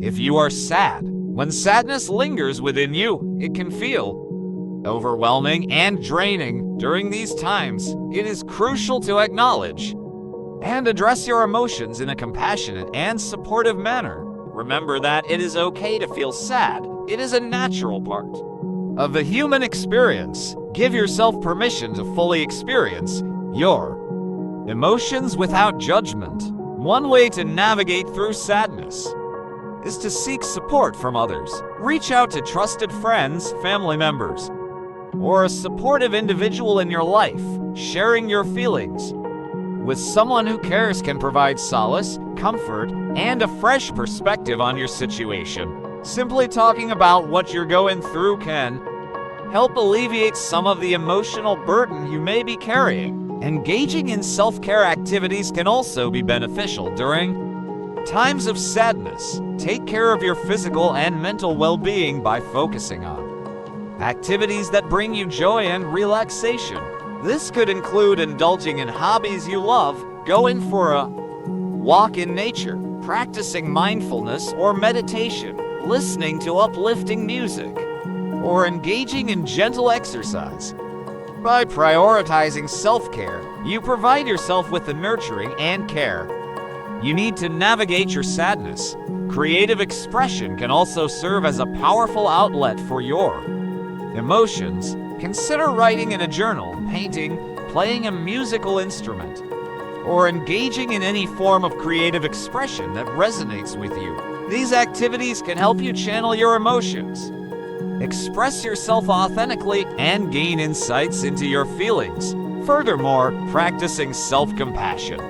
If you are sad, when sadness lingers within you, it can feel overwhelming and draining. During these times, it is crucial to acknowledge and address your emotions in a compassionate and supportive manner. Remember that it is okay to feel sad. It is a natural part of the human experience. Give yourself permission to fully experience your emotions without judgment. One way to navigate through sadness is to seek support from others. Reach out to trusted friends, family members, or a supportive individual in your life. Sharing your feelings with someone who cares can provide solace, comfort, and a fresh perspective on your situation. Simply talking about what you're going through can help alleviate some of the emotional burden you may be carrying. Engaging in self-care activities can also be beneficial during times of sadness. Take care of your physical and mental well-being by focusing on activities that bring you joy and relaxation. This could include indulging in hobbies you love, going for a walk in nature, practicing mindfulness or meditation, listening to uplifting music, or engaging in gentle exercise. By prioritizing self-care, you provide yourself with the nurturing and care you need to navigate your sadness. Creative expression can also serve as a powerful outlet for your emotions. Consider writing in a journal, painting, playing a musical instrument, or engaging in any form of creative expression that resonates with you. These activities can help you channel your emotions, express yourself authentically, and gain insights into your feelings. Furthermore, practicing self-compassion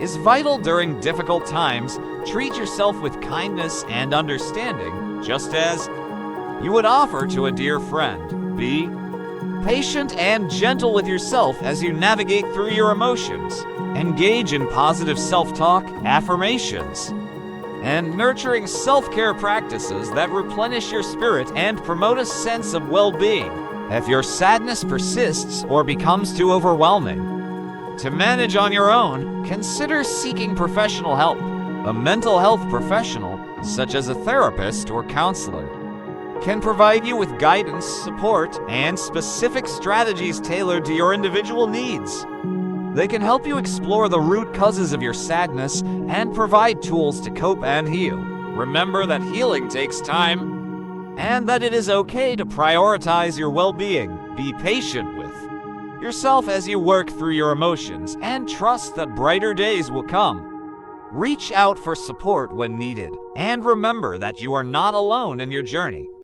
is vital during difficult times. Treat yourself with kindness and understanding, just as you would offer to a dear friend. Be patient and gentle with yourself as you navigate through your emotions. Engage in positive self-talk, affirmations, and nurturing self-care practices that replenish your spirit and promote a sense of well-being. If your sadness persists or becomes too overwhelming to manage on your own, consider seeking professional help. A mental health professional, such as a therapist or counselor, can provide you with guidance, support, and specific strategies tailored to your individual needs. They can help you explore the root causes of your sadness and provide tools to cope and heal. Remember that healing takes time and that it is okay to prioritize your well-being. Be patient with yourself as you work through your emotions and trust that brighter days will come. Reach out for support when needed, and remember that you are not alone in your journey.